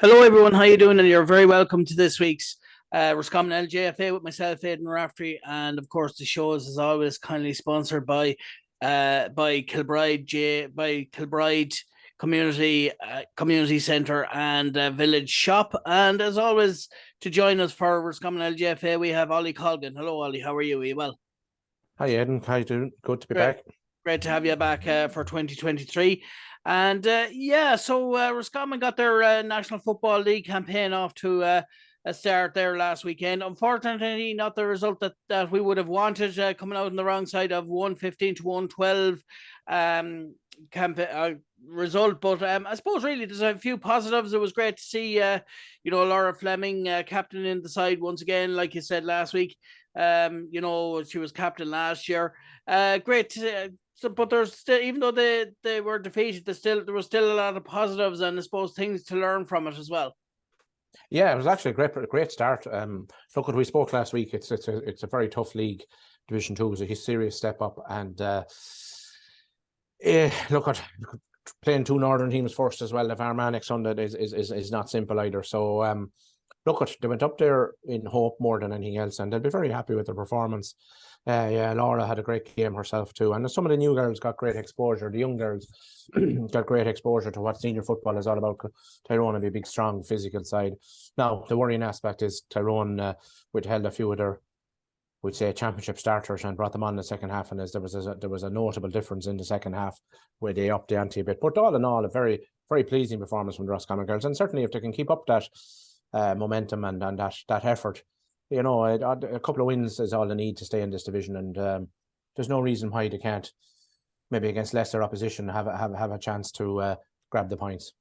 Hello, everyone. How you doing? And you're very welcome to this week's ROSCOMMON LGFA with myself, Aidan Raftery, and of course the show is as always kindly sponsored by Kilbride Community Centre and Village Shop. And as always, to join us for ROSCOMMON LGFA, we have Ollie Colgan. Hello, Ollie. How are you? Are you well? Hi, Aidan. How you doing? Good to be Great. back. Great to have you back for 2023. And Roscommon got their National Football League campaign off to a start there last weekend. Unfortunately, not the result that we would have wanted, coming out on the wrong side of 115 to 112 result. But I suppose really there's a few positives. It was great to see, Laura Fleming captain in the side once again, like you said last week. She was captain last year. Great. But there's still, even though they were defeated, there was still a lot of positives and I suppose things to learn from it as well. Yeah, it was actually a great start. Look, what we spoke last week. It's a very tough league. Division 2 is a serious step up, and look at playing two northern teams first as well. The Armagh Sunday is not simple either. So they went up there in hope more than anything else, and they'll be very happy with their performance. Laura had a great game herself too, and some of the new girls got great exposure. The young girls got great exposure to what senior football is all about. Tyrone have a big, strong physical side. Now, the worrying aspect is Tyrone withheld a few of their, we'd say, championship starters and brought them on in the second half, and there was a notable difference in the second half where they upped the ante a bit. But all in all, a very, very pleasing performance from the Roscommon girls, and certainly if they can keep up that momentum and that effort, a couple of wins is all they need to stay in this division, and there's no reason why they can't, maybe against lesser opposition, have a chance to grab the points.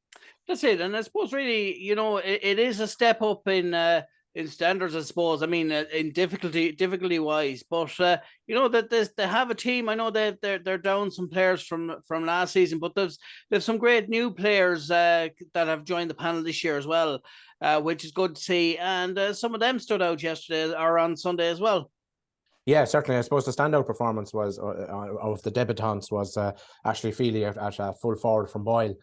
That's it, and I suppose really, it is a step up in standards, I suppose. I mean, in difficulty wise, but that they have a team. I know that they're down some players from last season, but there's some great new players that have joined the panel this year as well, which is good to see. And some of them stood out yesterday or on Sunday as well. Yeah, certainly. I suppose the standout performance was of the debutants was Ashley Feely at full forward from Boyle,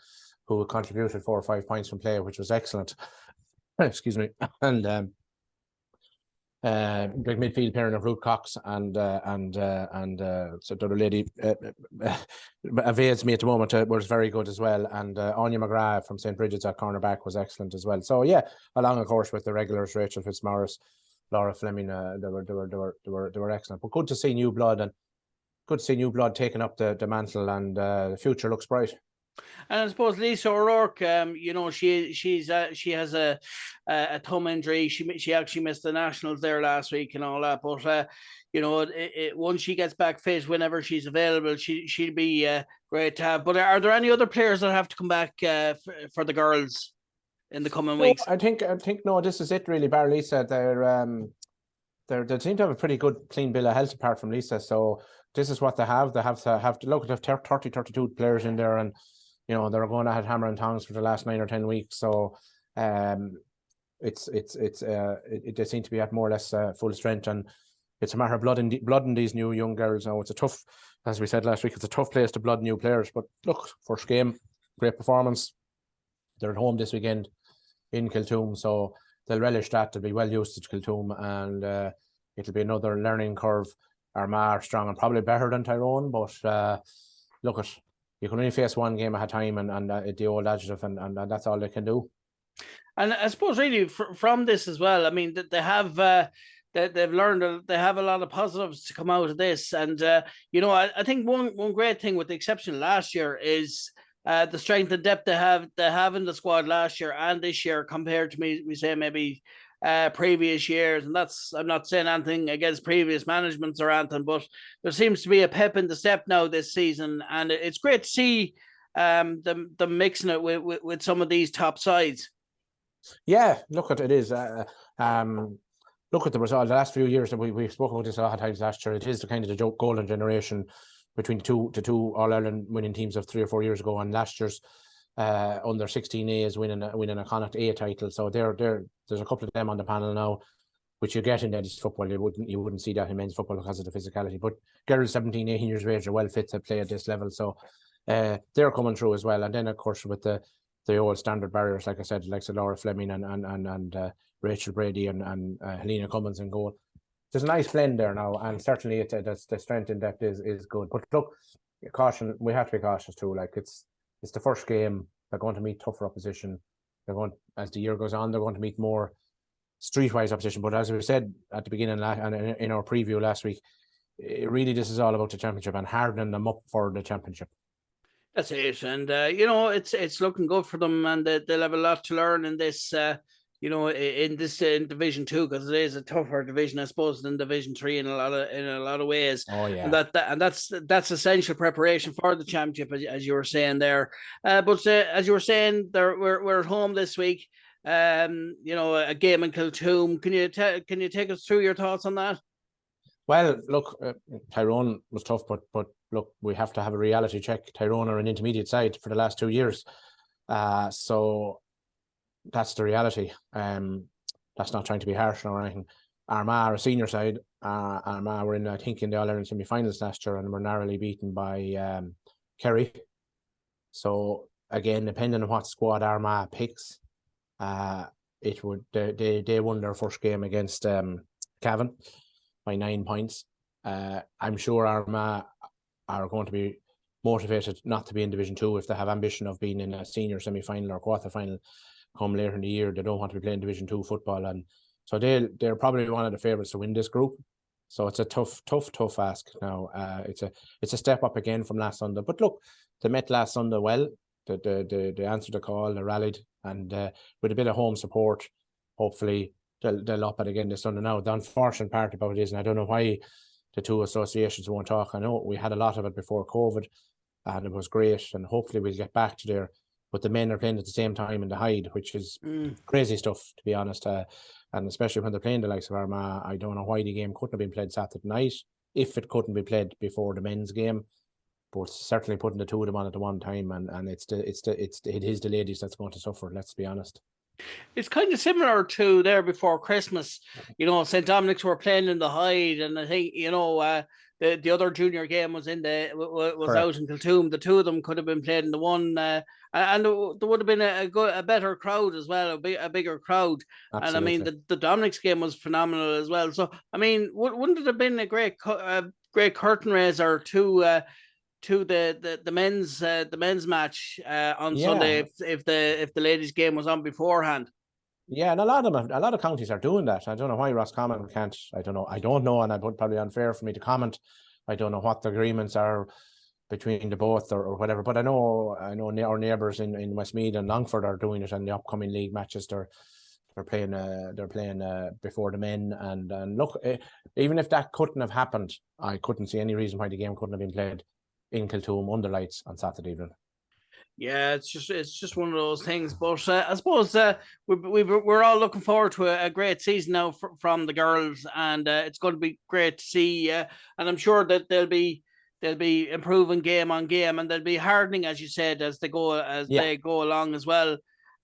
who contributed 4 or 5 points from play, which was excellent. Excuse me. And the midfield pairing of Ruth Cox and so the other lady evades me at the moment, was very good as well. And Anya McGrath from St. Bridget's at cornerback was excellent as well. So yeah, along of course with the regulars, Rachel Fitzmaurice, Laura Fleming, they were excellent. But good to see new blood, and good to see new blood taking up the mantle, and the future looks bright. And I suppose Lisa O'Rourke, she has a thumb injury. She actually missed the nationals there last week and all that. But once she gets back fit, whenever she's available, she'll be great to have. But are there any other players that have to come back for the girls in the coming weeks? I think no, this is it really. Bar Lisa, they seem to have a pretty good clean bill of health apart from Lisa. So this is what they have. They have to look at 32 players in there, and they're going to have hammer and tongs for the last 9 or 10 weeks. So they seem to be at more or less full strength, and it's a matter of blood in these new young girls. Now it's a tough, as we said last week, it's a tough place to blood new players. But look, first game, great performance. They're at home this weekend in Kiltoom, so they'll relish that. They'll be well used to Kiltoom, and it'll be another learning curve. Armagh are strong and probably better than Tyrone, but you can only face one game at a time, and the old adjective, and that's all they can do. And I suppose really from this as well, I mean, that they have they've learned, they have a lot of positives to come out of this. And I think one great thing, with the exception of last year, is the strength and depth they have in the squad last year and this year compared to maybe previous years. And I'm not saying anything against previous managements or anything, but there seems to be a pep in the step now this season, and it's great to see them mixing it with some of these top sides. Yeah, look at it is. Look at the result. The last few years, that we spoke about this a lot of times last year. It is the kind of the golden generation between the two All-Ireland winning teams of 3 or 4 years ago, and last year's under 16A is winning a Connacht A title. So there's a couple of them on the panel now, which you get in ladies football. You wouldn't see that in men's football because of the physicality. But girls 17, 18 years of age are well fit to play at this level. So they're coming through as well. And then of course with the old standard barriers, like I said, like Laura Fleming and Rachel Brady and Helena Cummins in goal. There's a nice blend there now, and certainly the strength in depth is good. But look, caution, we have to be cautious too. Like it's the first game, they're going to meet tougher opposition. They're going, as the year goes on, they're going to meet more streetwise opposition. But as we said at the beginning and in our preview last week, really this is all about the championship and hardening them up for the championship. That's it, and it's looking good for them, and they'll have a lot to learn in this. In Division 2, because it is a tougher division, I suppose, than Division 3 in a lot of ways. Oh yeah, and that's essential preparation for the championship, as you were saying there. But as you were saying, we're at home this week. A game in Kiltoom. Can you take us through your thoughts on that? Well, look, Tyrone was tough, but look, we have to have a reality check. Tyrone are an intermediate side for the last 2 years, so that's the reality. That's not trying to be harsh or anything. Armagh are a senior side. Armagh were in, I think, in the All-Ireland semi-finals last year and were narrowly beaten by Kerry. So again, depending on what squad Armagh picks, they won their first game against Cavan by 9 points. I'm sure Armagh are going to be motivated not to be in Division 2 if they have ambition of being in a senior semi-final or quarter-final come later in the year. They don't want to be playing Division 2 football, and so they're probably one of the favourites to win this group. So it's a tough ask now. It's a step up again from last Sunday. But look, they met last Sunday well. They answered the call, they rallied, and with a bit of home support, hopefully they'll up it again this Sunday. Now, the unfortunate part about it is, and I don't know why the two associations won't talk. I know we had a lot of it before COVID, and it was great, and hopefully we'll get back to there. But the men are playing at the same time in the Hyde, which is crazy stuff, to be honest. And especially when they're playing the likes of Armagh, I don't know why the game couldn't have been played Saturday night, if it couldn't be played before the men's game. But certainly putting the two of them on at the one time, and it is the ladies that's going to suffer. Let's be honest. It's kind of similar to there before Christmas. St. Dominic's were playing in the Hyde, and I think the other junior game was out in Kiltoom. The two of them could have been played in the one, and there would have been a better crowd as well, a bigger crowd. Absolutely. And I mean the Dominic's game was phenomenal as well. So I mean, wouldn't it have been a great curtain raiser to the men's match on Sunday if the ladies' game was on beforehand? Yeah, and a lot of counties are doing that. I don't know why Roscommon can't. I don't know, and it would probably unfair for me to comment. I don't know what the agreements are between the both or whatever. But I know our neighbours in Westmeath and Longford are doing it in the upcoming league matches. They're playing before the men, and look, even if that couldn't have happened, I couldn't see any reason why the game couldn't have been played in Kiltoom under lights on Saturday evening. Yeah, it's just one of those things. But I suppose we're all looking forward to a great season now from the girls, and it's going to be great to see. And I'm sure that they'll be improving game on game, and they'll be hardening, as you said, as they go along as well.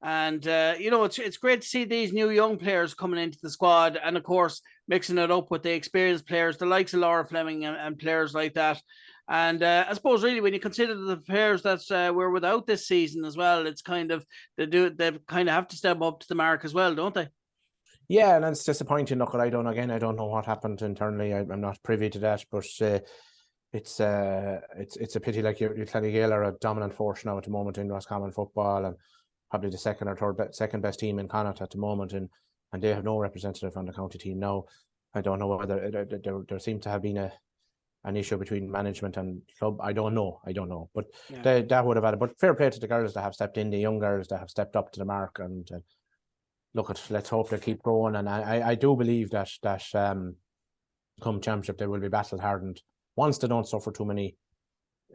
And it's great to see these new young players coming into the squad, and of course mixing it up with the experienced players, the likes of Laura Fleming and players like that. And I suppose really when you consider the players that were without this season as well, it's kind of they kind of have to step up to the mark as well, don't they? Yeah, and it's disappointing. Look, I don't know what happened internally. I'm not privy to that, but it's a pity. Like your Clonegale are a dominant force now at the moment in Roscommon football, and probably the second best team in Connacht at the moment, and they have no representative on the county team now. I don't know whether there seems to have been an issue between management and club. I don't know, but yeah. That would have had it. But fair play to the girls that have stepped in, the young girls that have stepped up to the mark, and let's hope they keep going. And I do believe that come championship they will be battle hardened once they don't suffer too many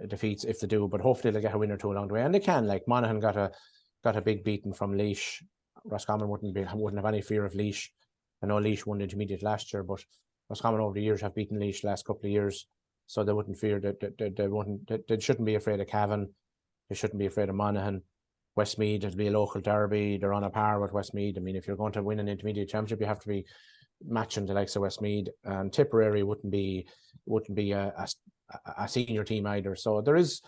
defeats, if they do. But hopefully they'll get a win or two along the way, and they can. Like Monaghan got a big beating from Laois. Roscommon wouldn't have any fear of Laois. I know Laois won the intermediate last year, but Roscommon over the years have beaten Laois the last couple of years. So they wouldn't fear that they shouldn't be afraid of Cavan. They shouldn't be afraid of Monaghan. Westmeath, it'll be a local derby. They're on a par with Westmeath. I mean, if you're going to win an intermediate championship, you have to be matching the likes of Westmeath. And Tipperary wouldn't be a senior team either. So there is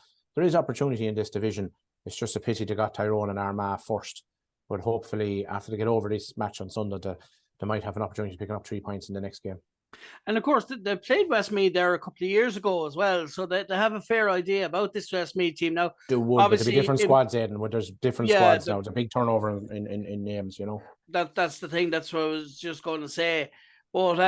opportunity in this division. It's just a pity they got Tyrone and Armagh first. But hopefully, after they get over this match on Sunday, they might have an opportunity to pick up 3 points in the next game. And of course, they played Westmeath there a couple of years ago as well, so they have a fair idea about this Westmeath team now. They would, but there'll be different squads, Aidan. Where there's different squads now. There's a big turnover in names, you know. That's the thing. That's what I was just going to say. But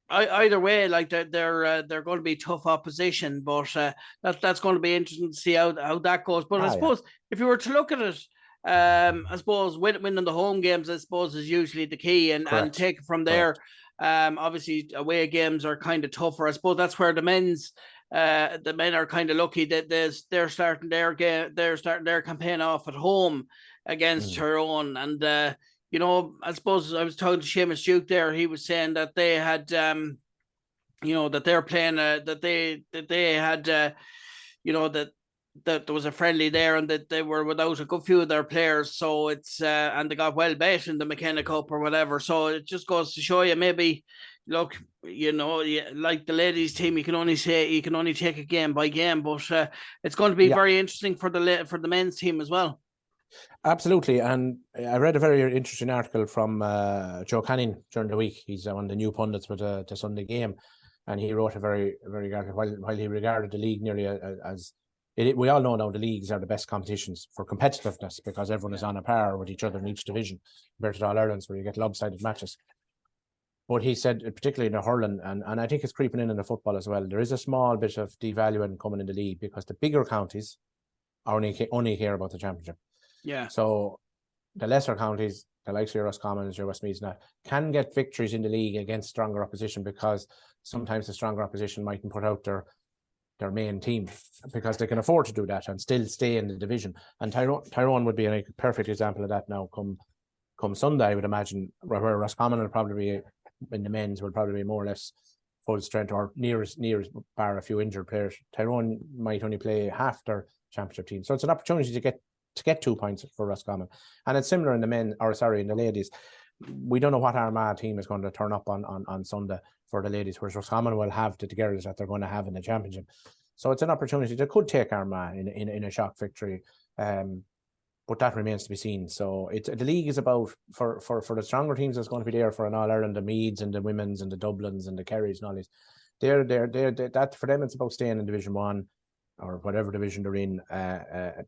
either way, like they're going to be tough opposition. But that's going to be interesting to see how that goes. But I suppose if you were to look at it, I suppose winning the home games, I suppose, is usually the key, and take it from there. Correct. Obviously away games are kind of tougher. I suppose that's where the men are kind of lucky that they're starting their campaign off at home against Tyrone. And you know, I suppose I was talking to Seamus Duke there. He was saying that they had you know, that they're playing that they had you know, that there was a friendly there, and that they were without a good few of their players, so it's and they got well bet in the McKenna Cup or whatever. So it just goes to show you, maybe, look, you know, like the ladies team, you can only take it game by game, but it's going to be very interesting for the men's team as well. Absolutely. And I read a very interesting article from Joe Canning during the week. He's one of the new pundits with the Sunday game, and he wrote a very article while he regarded the league nearly as we all know now the leagues are the best competitions for competitiveness, because everyone is on a par with each other in each division compared to All Ireland's, where you get lopsided matches. But he said, particularly in the hurling, and I think it's creeping in the football as well, there is a small bit of devaluing coming in the league, because the bigger counties only care about the championship. Yeah. So the lesser counties, the likes of your ROSCOMMON, your Westmeath, can get victories in the league against stronger opposition, because sometimes the stronger opposition mightn't put out their main team, because they can afford to do that and still stay in the division. And Tyrone would be a perfect example of that now come Sunday, I would imagine, where Roscommon will probably be, in the men's, will probably be more or less full strength, or nearest bar a few injured players. Tyrone might only play half their championship team. So it's an opportunity to get 2 points for Roscommon. And it's similar in the in the ladies. We don't know what Armagh team is going to turn up on Sunday for the ladies, whereas Roscommon will have the girls that they're going to have in the championship. So it's an opportunity that could take Armagh in a shock victory, but that remains to be seen. So the league is about, for the stronger teams that's going to be there for an All Ireland, the Meads and the women's and the Dublins and the Kerrys and all these. That for them, it's about staying in Division 1 or whatever division they're in,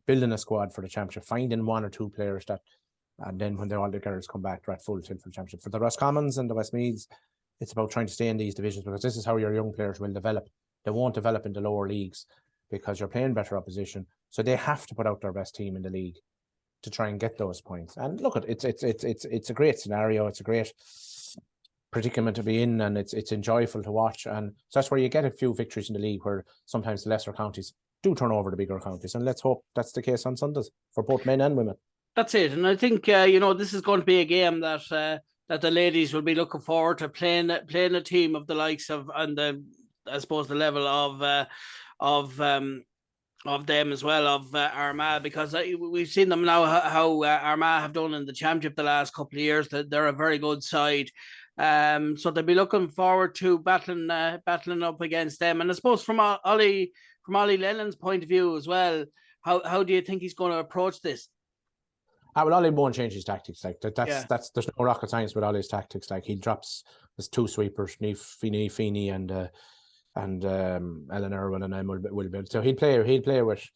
building a squad for the championship, finding 1 or 2 players that, and then when all the girls come back, they're at full tilt for the championship. For the Roscommons and the Westmeaths, it's about trying to stay in these divisions, because this is how your young players will develop. They won't develop in the lower leagues because you're playing better opposition. So they have to put out their best team in the league to try and get those points. And look, it's a great scenario. It's a great predicament to be in, and it's enjoyable to watch. And so that's where you get a few victories in the league, where sometimes the lesser counties do turn over the bigger counties. And let's hope that's the case on Sundays for both men and women. That's it. And I think, you know, this is going to be a game that the ladies will be looking forward to playing a team of the likes of, and I suppose the level of them as well, of Armagh, because we've seen them now how Armagh have done in the championship the last couple of years. That they're a very good side. So they'll be looking forward to battling up against them. And I suppose from Ollie Lennon's point of view as well, how do you think he's going to approach this? Well, Ollie won't change his tactics. Like that's there's no rocket science with Ollie's tactics. Like he drops his 2 sweepers, Feeney and Ellen Irwin, and then will build. So he'll play with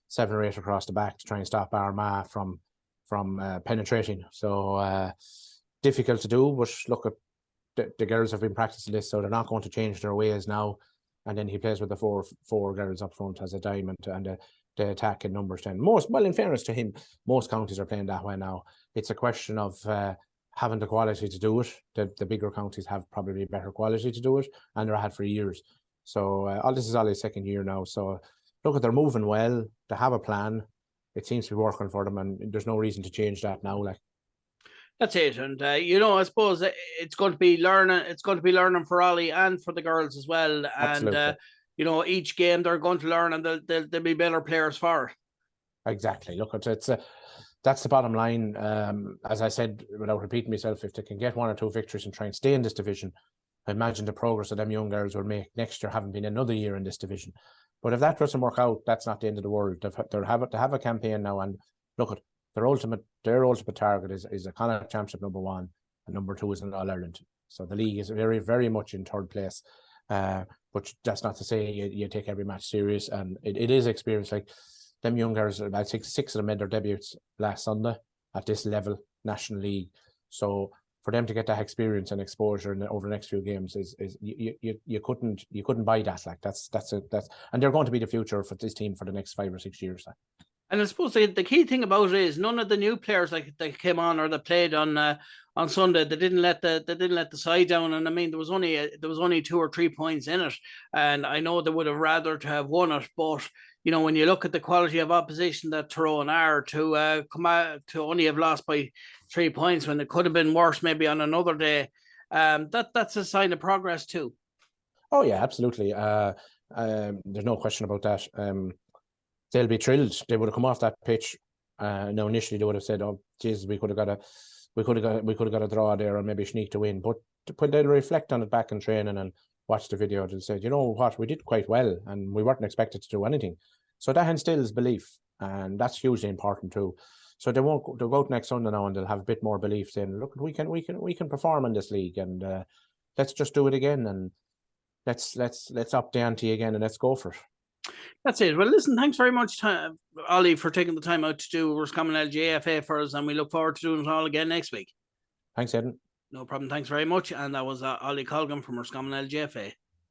7 or 8 across the back to try and stop Armagh from penetrating. So difficult to do, but look, the girls have been practicing this, so they're not going to change their ways now. And then he plays with the four girls up front as a diamond, and the attack in numbers 10. In fairness to him, most counties are playing that way now. It's a question of having the quality to do it. The bigger counties have probably better quality to do it, and they're had for years. So all this is Ollie's second year now. So look, they're moving well. They have a plan. It seems to be working for them, and there's no reason to change that now. Like, that's it. And you know, I suppose it's going to be learning. It's going to be learning for Ollie and for the girls as well. And you know, each game they're going to learn, and they'll be better players for it. Exactly. Look, that's the bottom line. As I said, without repeating myself, if they can get 1 or 2 victories and try and stay in this division, I imagine the progress that them young girls will make next year, having been another year in this division. But if that doesn't work out, that's not the end of the world. They have a campaign now, and look at their ultimate target is a Connacht Championship #1, and #2 is an All Ireland. So the league is very, very much in third place. But that's not to say you take every match serious, and it is experience. Like them young girls, I think 6 of them made their debuts last Sunday at this level, National League. So for them to get that experience and exposure over the next few games is you couldn't buy that. Like that's and they're going to be the future for this team for the next 5 or 6 years. And I suppose the key thing about it is none of the new players like that came on or that played on Sunday, they didn't let the side down. And I mean, there was only 2 or 3 points in it, and I know they would have rather to have won it. But you know, when you look at the quality of opposition that Tyrone are, to come out to only have lost by 3 points when it could have been worse maybe on another day, that's a sign of progress too. Oh yeah, absolutely. There's no question about that. They'll be thrilled. They would have come off that pitch. No, initially they would have said, "Oh, Jesus, we could have got a draw there, or maybe sneaked a win." But when they reflect on it back in training and watch the video, they'll say, "You know what? We did quite well, and we weren't expected to do anything." So that instills belief, and that's hugely important too. So they'll go out next Sunday now, and they'll have a bit more belief, saying, "Look, we can perform in this league, and let's just do it again, and let's up the ante again, and let's go for it." That's it. Well, listen, thanks very much, Ollie, for taking the time out to do Roscommon LGFA for us, and we look forward to doing it all again next week. Thanks, Aidan. No problem. Thanks very much. And that was Ollie Colgan from Roscommon LGFA.